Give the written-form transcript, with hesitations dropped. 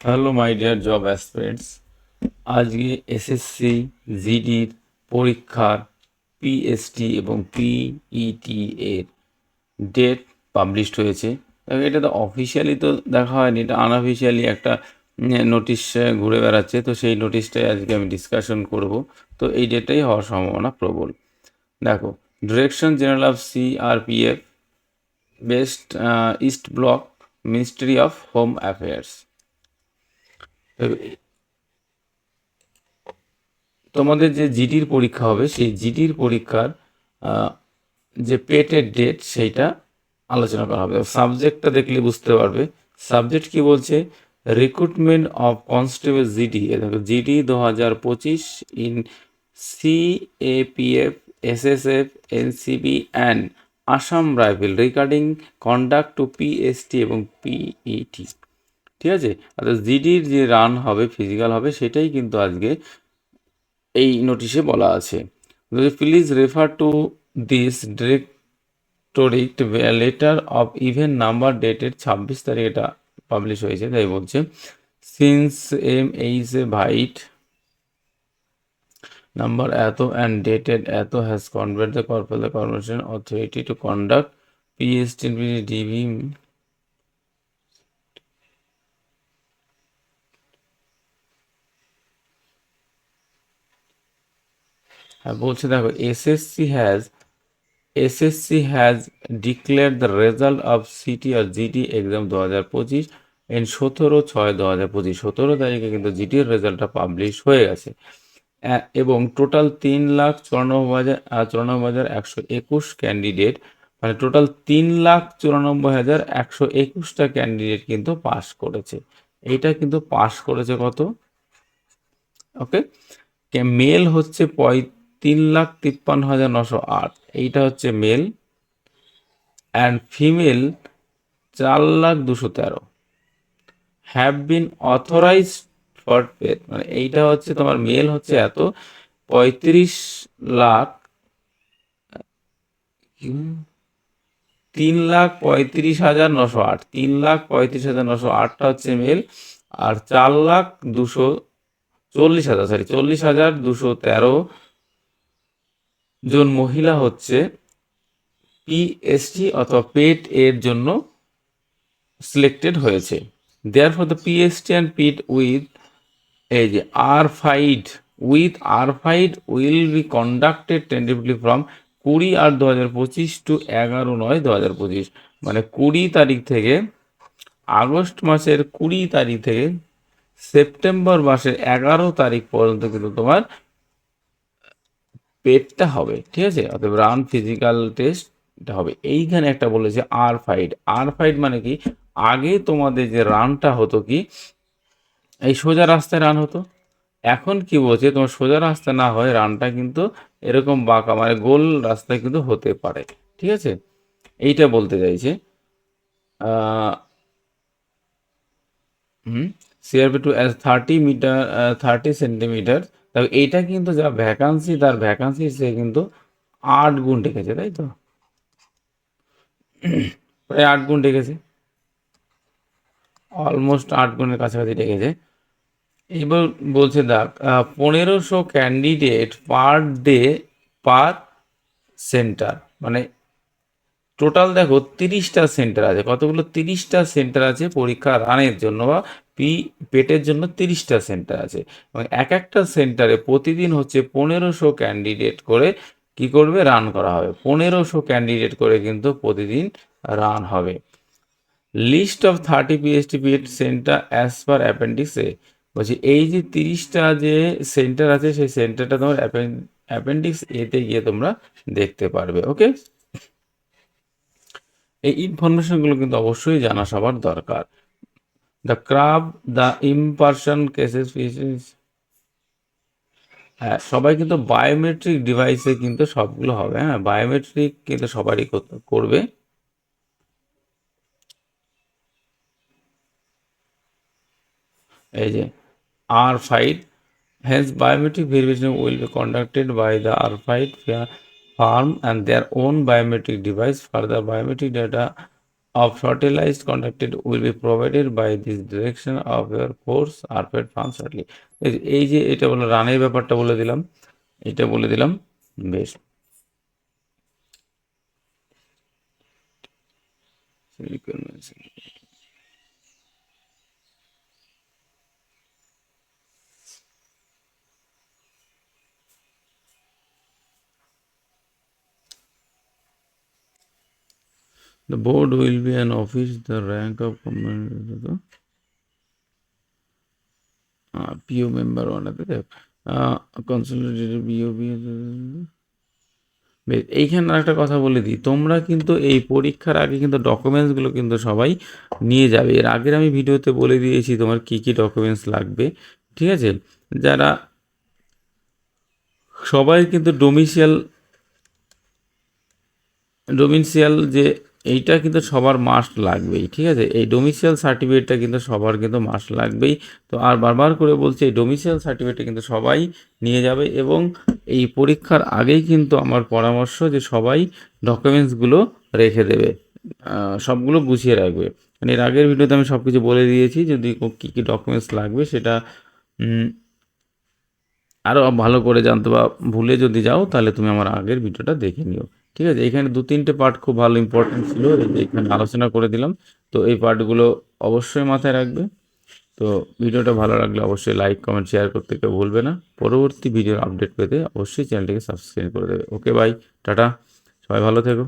Hello my dear job aspirants. আজকে SSC জিডির পরীক্ষার PST এবং পিইটি এর ডেট পাবলিশড হয়েছে। এটা তো অফিসিয়ালি তো দেখা হয়নি, এটা আনঅফিসিয়ালি একটা নোটিশ ঘুরে বেড়াচ্ছে। তো সেই নোটিশটাই আজকে আমি ডিসকাশন করব। তো এই ডেটটাই হওয়ার সম্ভাবনা প্রবল। দেখো, direction general of CRPF, best east block, ministry of home affairs. তোমাদের যে জিডির পরীক্ষা হবে সেই জিডির পরীক্ষার আহ, যে পেটের ডেট সেইটা আলোচনা করা হবে। সাবজেক্টটা দেখলে বুঝতে পারবে সাবজেক্ট কি বলছে। রিক্রুটমেন্ট অফ কনস্টেবল জিডি, দেখো GD 2025 in CAPF, SSF, NCB and Assam rifle regarding conduct to PST এবং পিইটি। ঠিক আছে, অর্থাৎ জিডির যে রান হবে, ফিজিক্যাল হবে, সেটাই কিন্তু আজকে এই নোটিশে বলা আছে। Please refer to this directorate letter of even number dated 26 তারিখ এটা পাবলিশ হয়েছে। তাই বলছে, since M H A vide number এত অ্যান্ড ডেটেড এত has conveyed the corporation authority to conduct PST DV. হ্যাঁ বলছে, দেখো SSC has declare the result of CT আর জিডি এক্সাম 2025 এন 17/6/2025। 17 তারিখে কিন্তু জিডির রেজাল্টটা পাবলিশ হয়ে গেছে। এবং টোটাল 3,94,121 ক্যান্ডিডেট, মানে টোটাল 3,94,121টা ক্যান্ডিডেট কিন্তু পাস করেছে। এইটা কিন্তু পাস করেছে কত? ওকে, মেল হচ্ছে 3,53,908, এইটা হচ্ছে male. And female 4,02,13 have been authorized for paid, মানে এইটা হচ্ছে তোমার মেল হচ্ছে এত 35 লাখ 3,35,908, 3,35,908টা হচ্ছে মেল। আর 40,213 জন মহিলা হচ্ছে পিএসটি অথবা পেট এর জন্য সিলেক্টেড হয়েছে। Therefore the PST and PET with এই যে আর ফাইড will be conducted tentatively from 20/8/2025 to 11/9/2025, মানে 20 তারিখ থেকে, আগস্ট মাসের 20 তারিখ থেকে সেপ্টেম্বর মাসের 11 তারিখ পর্যন্ত কিন্তু তোমার পেটটা হবে। ঠিক আছে, অর্থাৎ রান ফিজিক্যাল টেস্ট হবে। এইখানে একটা বলেছে আর ফাইড মানে কি, আগে তোমাদের যে রানটা হতো কি, এই সোজা রাস্তায় রান হতো। এখন কি বলছে, তোমার সোজা রাস্তা না হয় রানটা কিন্তু এরকম বাঁকা, মানে গোল রাস্তায় কিন্তু হতে পারে। ঠিক আছে, এইটা বলতে চাইছে। হুম, সিআরপি টু 30 মিটার, 30 সেন্টিমিটার। তবে এইটা কিন্তু যা ভ্যাকান্সি, তার ভ্যাকান্সি সে কিন্তু 8 গুণ ডেকেছে, তাই তো, প্রায় 8 গুণ ডেকেছে, অলমোস্ট 8 গুণের কাছাকাছি ডেকেছে। এবার বলছে দেখ, 1500 candidate per day per centre, মানে টোটাল দেখো 30টা সেন্টার আছে। কতগুলো? 30টা সেন্টার আছে পরীক্ষা রানের জন্য, বা পেটের জন্য 30টা সেন্টার আছে। এবং এক একটা সেন্টারে প্রতিদিন হচ্ছে 1500 ক্যান্ডিডেট করে কি করবে, রান করা হবে। 1500 ক্যান্ডিডেট করে কিন্তু প্রতিদিন রান হবে। List of 30 PST PET centre as per appendix A. বলছি এই যে 30টা যে সেন্টার আছে, সেই সেন্টারটা তোমার অ্যাপেন্ডিক্স এতে গিয়ে তোমরা দেখতে পারবে। ওকে, এই ইনফরমেশনগুলো কিন্তু অবশ্যই জানা সবার দরকার। দ্য ক্রাব, দ্য ইমপার্সন কেসেস, হ্যাঁ সবাই কিন্তু বায়োমেট্রিক ডিভাইসে কিন্তু সবগুলো হবে। হ্যাঁ, বায়োমেট্রিক কিন্তু সবারই করবে। এই যে আর ফাইড, hence biometric verification will be conducted by the RFID firm and their own biometric device. Further biometric data of fertilized conducted will be provided by this direction of your course are paid from shortly. এই যে এটা বলে রানের ব্যাপারটা বলে দিলাম, এটা বলে দিলাম। বেশ, the board will be an office, the rank of PO member one consolidated BOB। বেশ, এইখানে একটা কথা বলে দিই, তোমরা কিন্তু এই পরীক্ষার আগে কিন্তু ডকুমেন্টসগুলো কিন্তু সবাই নিয়ে যাবে। এর আগের আমি ভিডিওতে বলে দিয়েছি তোমার কি কি ডকুমেন্টস লাগবে, ঠিক আছে। যারা সবাই কিন্তু ডোমিসিয়াল যে এইটা কিন্তু সবার মাস্ট লাগবেই, ঠিক আছে। এই ডোমিসিয়াল সার্টিফিকেটটা কিন্তু সবার কিন্তু মাস্ট লাগবেই। তো আর বারবার করে বলছি, এই ডোমিসিয়াল সার্টিফিকেটটা কিন্তু সবাই নিয়ে যাবে, এবং এই পরীক্ষার আগেই কিন্তু আমার পরামর্শ যে সবাই ডকুমেন্টসগুলো রেখে দেবে, সবগুলো গুছিয়ে রাখবে। মানে এর আগের ভিডিওতে আমি সব কিছু বলে দিয়েছি, যদি কী কী ডকুমেন্টস লাগবে সেটা আরও ভালো করে জানতে বা ভুলে যদি যাও তাহলে তুমি আমার আগের ভিডিওটা দেখে নিও, ঠিক আছে। এখানে 2-3টে পার্ট খুব ভালো ইম্পর্টেন্ট ছিল, এই যে এখানে আলোচনা করে দিলাম। তো এই পার্টগুলো অবশ্যই মাথায় রাখবে। তো ভিডিওটা ভালো লাগলে অবশ্যই লাইক, কমেন্ট, শেয়ার করতে কেউ ভুলবে না। পরবর্তী ভিডিওর আপডেট পেতে অবশ্যই চ্যানেলটিকে সাবস্ক্রাইব করে দেবে। ওকে, বাই, টাটা, সবাই ভালো থেকো।